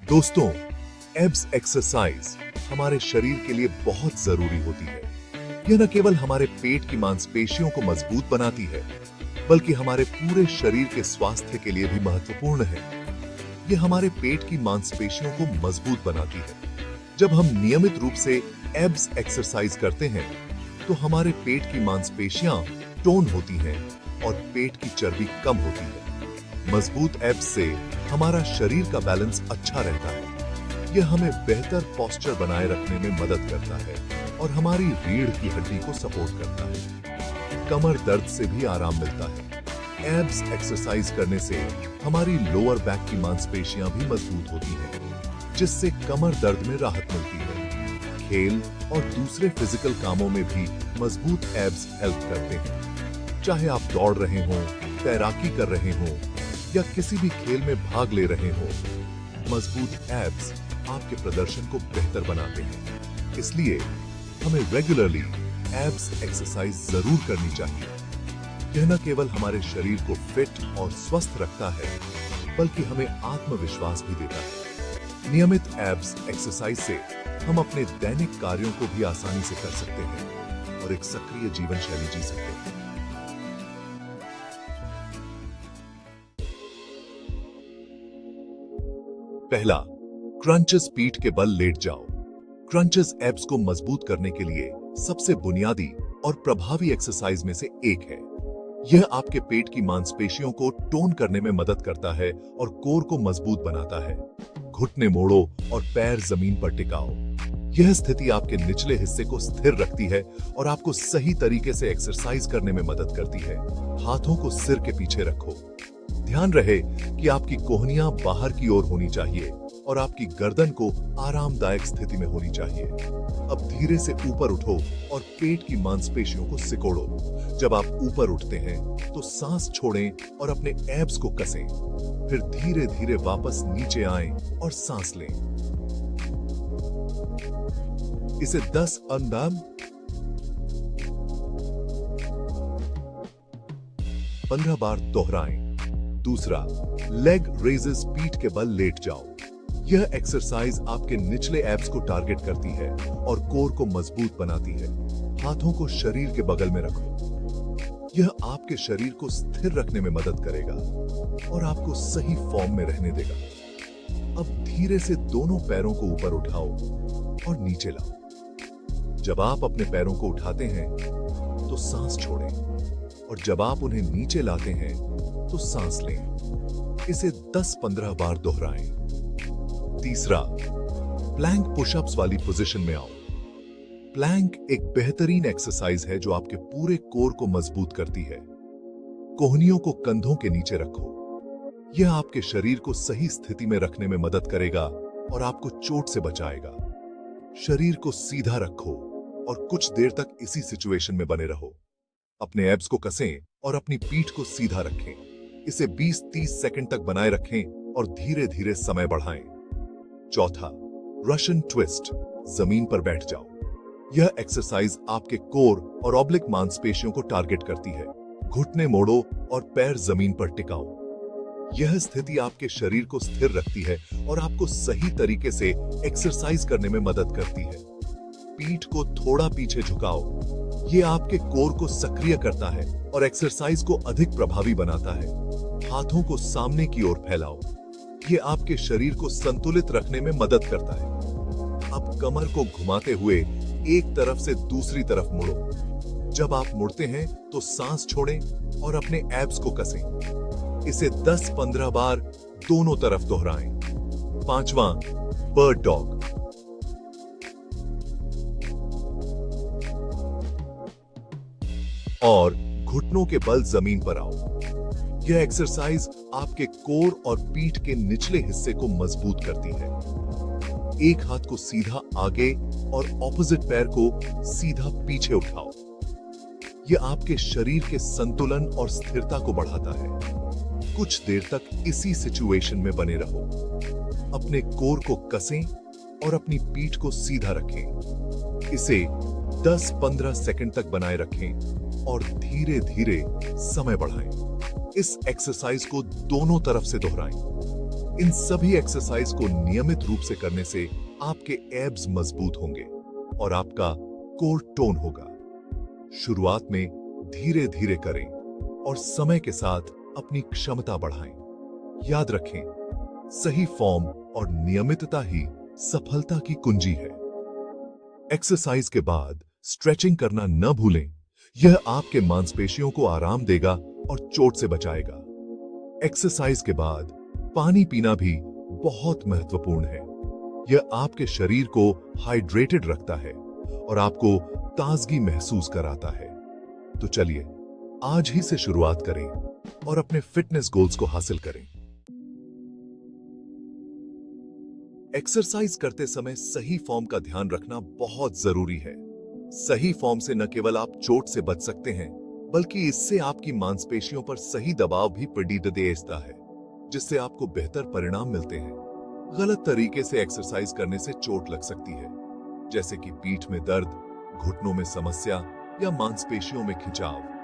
दोस्तों, abs exercise हमारे शरीर के लिए बहुत जरूरी होती है। यह न केवल हमारे पेट की मांसपेशियों को मजबूत बनाती है, बल्कि हमारे पूरे शरीर के स्वास्थ्य के लिए भी महत्वपूर्ण है। यह हमारे पेट की मांसपेशियों को मजबूत बनाती है। जब हम नियमित रूप से एब्स एक्सरसाइज करते हैं, तो हमारे पेट की मांसपेशियां टोन होती हैं और पेट की चर्बी कम होती है। मजबूत एब्स से हमारा शरीर का बैलेंस अच्छा रहता है। यह हमें बेहतर पोस्चर बनाए रखने में मदद करता है और हमारी रीढ़ की हड्डी को सपोर्ट करता है। कमर दर्द से भी आराम मिलता है। एब्स एक्सरसाइज करने से हमारी लोअर बैक की मांसपेशियां भी मजबूत होती हैं, जिससे कमर दर्द में राहत मिलती है। खेल और दूसरे फिजिकल कामों में भी मजबूत एब्स हेल्प करते हैं। चाहे आप दौड़ रहे हों, तैराकी कर रहे हों या किसी भी खेल में भाग ले रहे हो, मजबूत एब्स आपके प्रदर्शन को बेहतर बनाते हैं। इसलिए हमें रेगुलरली एब्स एक्सरसाइज जरूर करनी चाहिए। यह न केवल हमारे शरीर को फिट और स्वस्थ रखता है, बल्कि हमें आत्मविश्वास भी देता है। नियमित एब्स एक्सरसाइज से हम अपने दैनिक कार्यों को भी आसानी से कर सकते हैं और एक सक्रिय जीवन शैली जी सकते हैं। पहला, क्रंचेस पीठ के बल लेट जाओ। क्रंचेस एब्स को मजबूत करने के लिए सबसे बुनियादी और प्रभावी एक्सरसाइज में से एक है। यह आपके पेट की मांसपेशियों को टोन करने में मदद करता है और कोर को मजबूत बनाता है। घुटने मोड़ो और पैर जमीन पर टिकाओ। यह स्थिति आपके निचले हिस्से को स्थिर रखती है और आपको सही तरीके से एक्सरसाइज करने में मदद करती है। हाथों को सिर के पीछे रखो। ध्यान रहे कि आपकी कोहनियां बाहर की ओर होनी चाहिए और आपकी गर्दन को आरामदायक स्थिति में होनी चाहिए। अब धीरे से ऊपर उठो और पेट की मांसपेशियों को सिकोड़ो। जब आप ऊपर उठते हैं तो सांस छोड़ें और अपने एब्स को कसें। फिर धीरे धीरे वापस नीचे आएं और सांस लें। इसे 10 अंदाम 15 बार दोहराएं। दूसरा, लेग रेजेस पीठ के बल लेट जाओ। यह एक्सरसाइज आपके निचले एब्स को टारगेट करती है और कोर को मजबूत बनाती है। हाथों को शरीर के बगल में रखो। यह आपके शरीर को स्थिर रखने में मदद करेगा और आपको सही फॉर्म में रहने देगा। अब धीरे से दोनों पैरों को ऊपर उठाओ और नीचे लाओ। जब आप अपने पैरों को उठाते हैं तो सांस छोड़ें और जब आप उन्हें नीचे लाते हैं तो सांस लें। इसे 10-15 बार दोहराएं। तीसरा, प्लैंक पुशअप्स वाली पोजीशन में आओ। प्लैंक एक बेहतरीन एक्सरसाइज है जो आपके पूरे कोर को मजबूत करती है। कोहनियों को कंधों के नीचे रखो। यह आपके शरीर को सही स्थिति में रखने में मदद करेगा और आपको चोट से बचाएगा। शरीर को सीधा रखो और कुछ देर तक इसी सिचुएशन में बने रहो। अपने एब्स को कसें और अपनी पीठ को सीधा रखें। इसे 20-30 सेकंड तक बनाए रखें और धीरे धीरे समय बढ़ाएं। चौथा, रशियन ट्विस्ट, जमीन पर बैठ जाओ। यह एक्सरसाइज आपके कोर और ऑब्लिक मांसपेशियों को टारगेट करती है। घुटने मोड़ो और पैर जमीन पर टिकाओ। यह स्थिति आपके शरीर को स्थिर रखती है और आपको सही तरीके से एक्सरसाइज करने में मदद करती है। पीठ को थोड़ा पीछे झुकाओ। यह आपके कोर को सक्रिय करता है और एक्सरसाइज को अधिक प्रभावी बनाता है। हाथों को सामने की ओर फैलाओ। यह आपके शरीर को संतुलित रखने में मदद करता है। अब कमर को घुमाते हुए एक तरफ से दूसरी तरफ मुड़ो। जब आप मुड़ते हैं तो सांस छोड़ें और अपने एब्स को कसें। इसे 10-15 बार दोनों तरफ दोहराएं। पांचवा, बर्ड डॉग। और घुटनों के बल जमीन पर आओ। यह एक्सरसाइज आपके कोर और पीठ के निचले हिस्से को मजबूत करती है। एक हाथ को सीधा आगे और ऑपोजिट पैर को सीधा पीछे उठाओ। यह आपके शरीर के संतुलन और स्थिरता को बढ़ाता है। कुछ देर तक इसी सिचुएशन में बने रहो। अपने कोर को कसें और अपनी पीठ को सीधा रखें। इसे 10-15 सेकंड तक बनाए रखें और धीरे धीरे समय बढ़ाएं। इस एक्सरसाइज को दोनों तरफ से दोहराएं। इन सभी एक्सरसाइज को नियमित रूप से करने से आपके एब्स मजबूत होंगे और आपका कोर टोन होगा। शुरुआत में धीरे धीरे करें और समय के साथ अपनी क्षमता बढ़ाएं। याद रखें, सही फॉर्म और नियमितता ही सफलता की कुंजी है। एक्सरसाइज के बाद स्ट्रेचिंग करना न भूलें। यह आपके मांसपेशियों को आराम देगा और चोट से बचाएगा। एक्सरसाइज के बाद पानी पीना भी बहुत महत्वपूर्ण है। यह आपके शरीर को हाइड्रेटेड रखता है और आपको ताजगी महसूस कराता है। तो चलिए आज ही से शुरुआत करें और अपने फिटनेस गोल्स को हासिल करें। एक्सरसाइज करते समय सही फॉर्म का ध्यान रखना बहुत जरूरी है। सही फॉर्म से न केवल आप चोट से बच सकते हैं, बल्कि इससे आपकी मांसपेशियों पर सही दबाव भी देता है, जिससे आपको बेहतर परिणाम मिलते हैं। गलत तरीके से एक्सरसाइज करने से चोट लग सकती है, जैसे कि पीठ में दर्द, घुटनों में समस्या या मांसपेशियों में खिंचाव।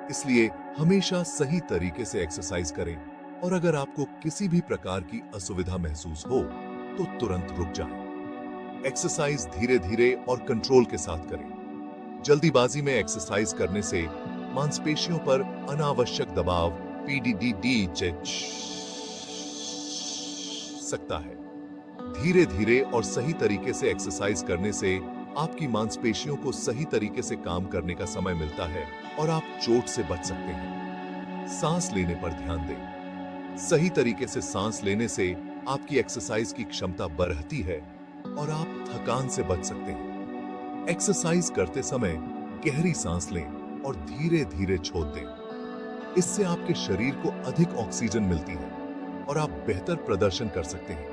इसलिए हमेशा सही तरीके से एक्सरसाइज करें और अगर आपको किसी भी प्रकार की असुविधा महसूस हो तो तुरंत रुक जाएं। एक्सरसाइज धीरे धीरे और कंट्रोल के साथ करें। जल्दीबाजी में एक्सरसाइज करने से मांसपेशियों पर अनावश्यक दबाव सकता है। धीरे धीरे और सही तरीके से एक्सरसाइज करने से आपकी मांसपेशियों को सही तरीके से काम करने का समय मिलता है और आप चोट से बच सकते हैं। सांस लेने पर ध्यान दें। सही तरीके से सांस लेने से आपकी एक्सरसाइज की क्षमता बढ़ती है और आप थकान से बच सकते हैं। एक्सरसाइज करते समय गहरी सांस लें और धीरे धीरे छोड़ दें। इससे आपके शरीर को अधिक ऑक्सीजन मिलती है और आप बेहतर प्रदर्शन कर सकते हैं।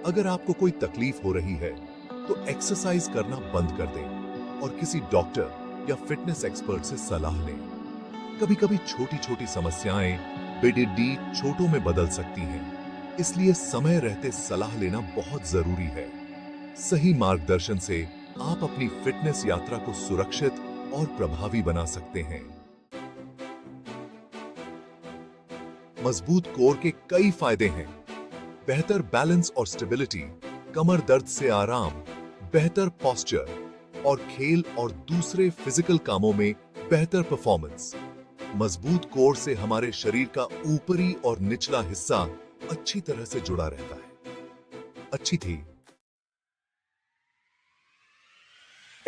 अगर आपको कोई तकलीफ हो रही है तो एक्सरसाइज करना बंद कर दें और किसी डॉक्टर या फिटनेस एक्सपर्ट से सलाह लें। कभी-कभी छोटी-छोटी समस्याएं छोटों में बदल सकती हैं, इसलिए समय रहते सलाह लेना बहुत जरूरी है। सही मार्गदर्शन से आप अपनी फिटनेस यात्रा को सुरक्षित और प्रभावी बना सकते हैं। मजबूत कोर के कई फायदे हैं। बेहतर बैलेंस और स्टेबिलिटी, कमर दर्द से आराम, बेहतर पोस्चर और खेल और दूसरे फिजिकल कामों में बेहतर परफॉर्मेंस। मजबूत कोर से हमारे शरीर का ऊपरी और निचला हिस्सा अच्छी तरह से जुड़ा रहता है। अच्छी थी।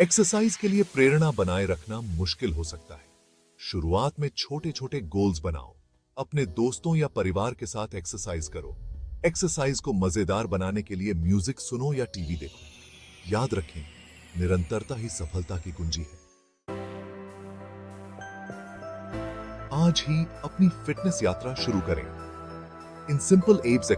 एक्सरसाइज के लिए प्रेरणा बनाए रखना मुश्किल हो सकता है। शुरुआत में छोटे-छोटे गोल्स बनाओ। अपने दोस्तों या परिवार के साथ एक्सरसाइज करो। एक्सरसाइज को मजेदार बनाने के लिए म्यूजिक सुनो या टीवी देखो। याद रखें, निरंतरता ही सफलता की कुंजी है। आज ही अपनी फिटनेस यात्रा शुरू करें। In simple abs